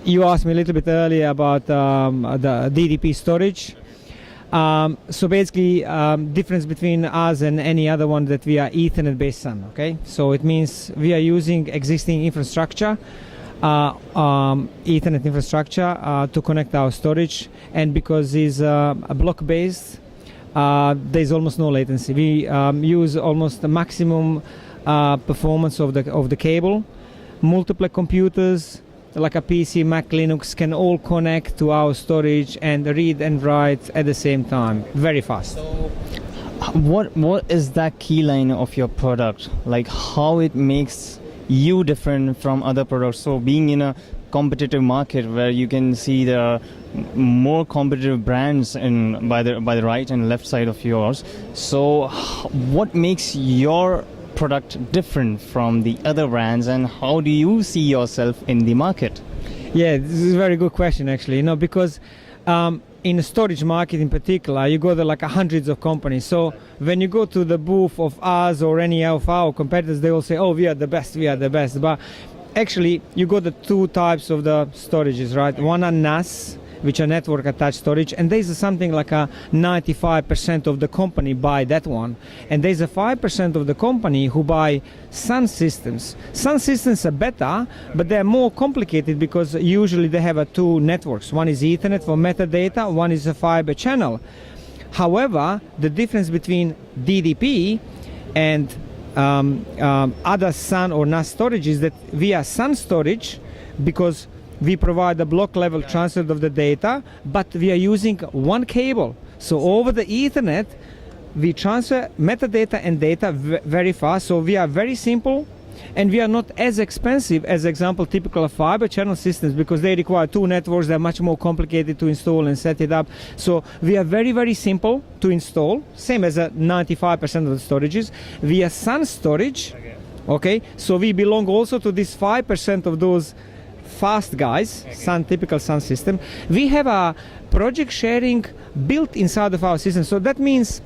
you asked me a little bit earlier about the DDP storage. So basically, difference between us and any other one that we are Ethernet-based SAN. Okay, so it means we are using existing infrastructure, Ethernet infrastructure, to connect our storage, and because it's block-based, there's almost no latency. We use almost the maximum performance of the cable. Multiple computers like a PC, Mac, Linux can all connect to our storage and read and write at the same time, very fast. So, what is that key line of your product? Like how it makes you different from other products? So being in a competitive market where you can see there are more competitive brands by the right and left side of yours. So what makes your product different from the other brands, and how do you see yourself in the market? Yeah, this is a very good question actually. Because in the storage market in particular, you go to like hundreds of companies. So when you go to the booth of us or any of our competitors, they will say, "Oh, we are the best, we are the best." But actually, you got the two types of the storages, right? One are NAS, which are network attached storage, and there's something like a 95% of the company buy that one, and there's a 5% of the company who buy SAN systems. SAN systems are better, but they're more complicated because usually they have two networks. One is Ethernet for metadata, one is a fiber channel. However, the difference between DDP and other SAN or NAS storage is that we are SAN storage because we provide the block level transfer of the data, but we are using one cable. So over the Ethernet, we transfer metadata and data very fast. So we are very simple, and we are not as expensive as, example, typical fiber channel systems, because they require two networks. They're much more complicated to install and set it up. So we are very, very simple to install, same as 95% of the storages. We are SAN storage, okay? So we belong also to this 5% of those fast guys, SAN, typical SAN system. We have a project sharing built inside of our system. So that means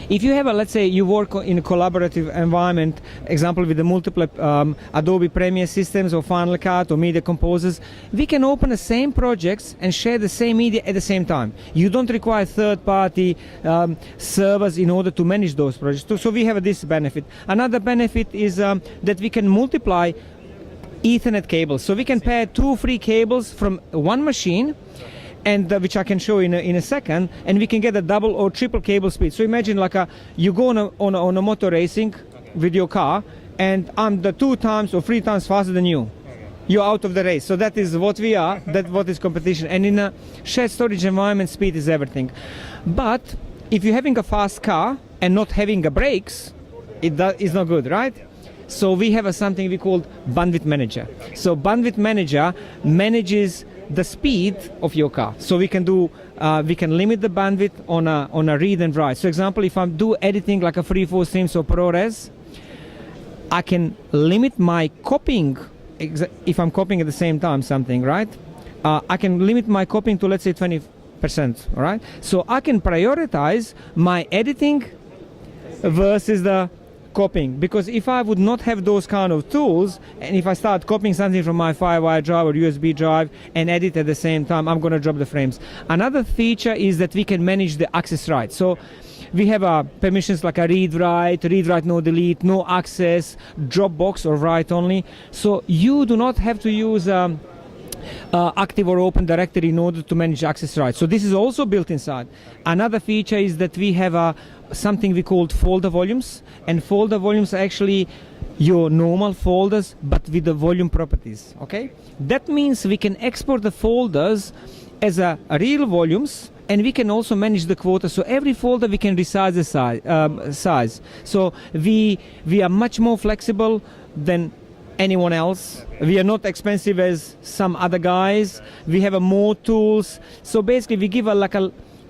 if you have let's say you work in a collaborative environment, example with the multiple Adobe Premiere systems or Final Cut or Media Composers, we can open the same projects and share the same media at the same time. You don't require third-party servers in order to manage those projects. So we have this benefit. Another benefit is that we can multiply Ethernet cables. So we can pair 2 free cables from one machine, and which I can show in a second, and we can get a double or triple cable speed. So imagine like you go on a motor racing with your car, and I'm 2 times or 3 times faster than you. You're out of the race. So that is what we are. That's what is competition. And in a shared storage environment, speed is everything. But if you're having a fast car and not having a brakes, it's not good, right? So we have something we call bandwidth manager. So bandwidth manager manages the speed of your car. So we can limit the bandwidth on a read and write. So example, if I do editing like a 3/4 streams or ProRes, I can limit my copying. If I'm copying at the same time something, right? I can limit my copying to, let's say, 20%, all right? So I can prioritize my editing versus the copying, because if I would not have those kind of tools, and if I start copying something from my Firewire drive or USB drive and edit at the same time, I'm going to drop the frames. Another feature is that we can manage the access rights. So we have permissions like a read write, no delete, no access, Dropbox or write only. So you do not have to use active or open directory in order to manage access rights. So this is also built inside. Another feature is that we have something we called folder volumes, and folder volumes are actually your normal folders but with the volume properties. Okay, that means we can export the folders as real volumes, and we can also manage the quota. So every folder we can resize the size. So we are much more flexible than anyone else. We are not expensive as some other guys. We have more tools. So basically we give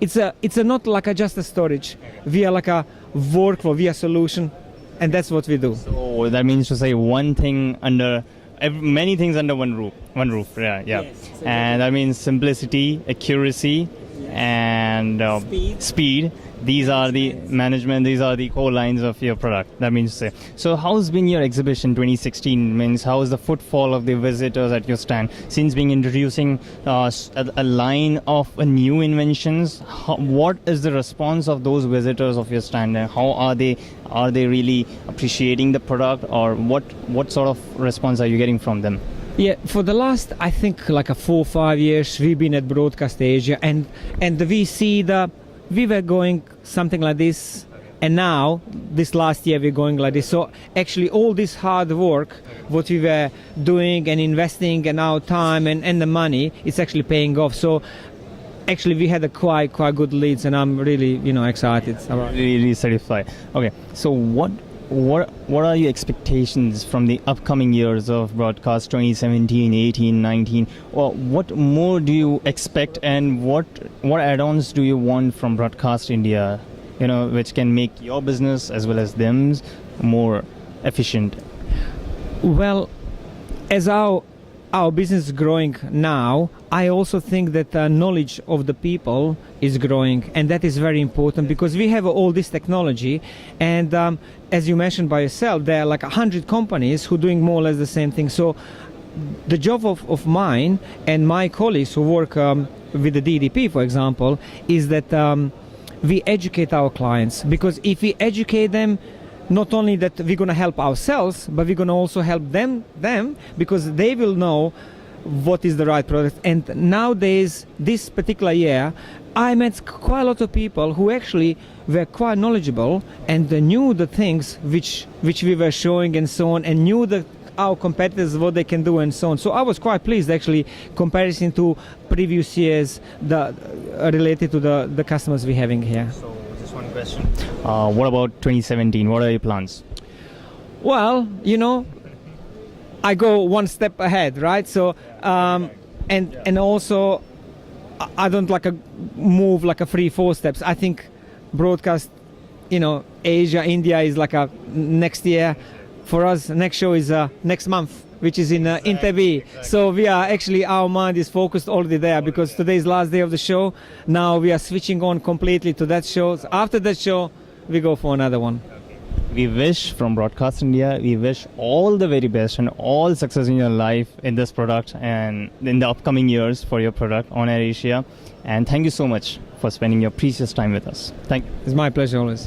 it's not like just a storage. We are like a workflow, we are solution, and that's what we do. So that means to say one thing under many things under one roof. Yeah. Yes, and that means simplicity, accuracy, and speed. These are the management, these are the core lines of your product, that means to say. So how's been your exhibition 2016? Means how is the footfall of the visitors at your stand? Since being introducing a line of new inventions, what is the response of those visitors of your stand, and how are they really appreciating the product, or what sort of response are you getting from them? Yeah, for the last, I think, like a 4 or 5 years, we've been at Broadcast Asia, and we see we were going something like this, and now this last year we're going like this. So actually all this hard work what we were doing and investing and our time and the money, it's actually paying off. So actually we had a quite good leads, and I'm really excited about it. Really satisfied. Okay, so what are your expectations from the upcoming years of Broadcast 2017, 18, 19? Or what more do you expect, and what add-ons do you want from Broadcast India, which can make your business as well as them's more efficient? Well, as our business is growing now, I also think that knowledge of the people is growing, and that is very important, because we have all this technology, and as you mentioned by yourself, there are like 100 companies who are doing more or less the same thing. So the job of mine and my colleagues who work with the DDP, for example, is that we educate our clients, because if we educate them, not only that we're going to help ourselves, but we're going to also help them, because they will know what is the right product. And nowadays, this particular year, I met quite a lot of people who actually were quite knowledgeable, and they knew the things which we were showing and so on, and knew our competitors, what they can do and so on. So I was quite pleased, actually, comparison to previous years related to the customers we're having here. So just one question. What about 2017? What are your plans? Well, I go one step ahead, right? So, and also, I don't move like a 3-4 steps. I think Broadcast, Asia, India is like a next year. For us, next show is next month, which is in Interview. So we are actually, our mind is focused already there, because today is last day of the show. Now we are switching on completely to that show. So after that show, we go for another one. We wish from Broadcast India, we wish all the very best and all success in your life in this product and in the upcoming years for your product On Air Asia. And thank you so much for spending your precious time with us. Thank you. It's my pleasure always.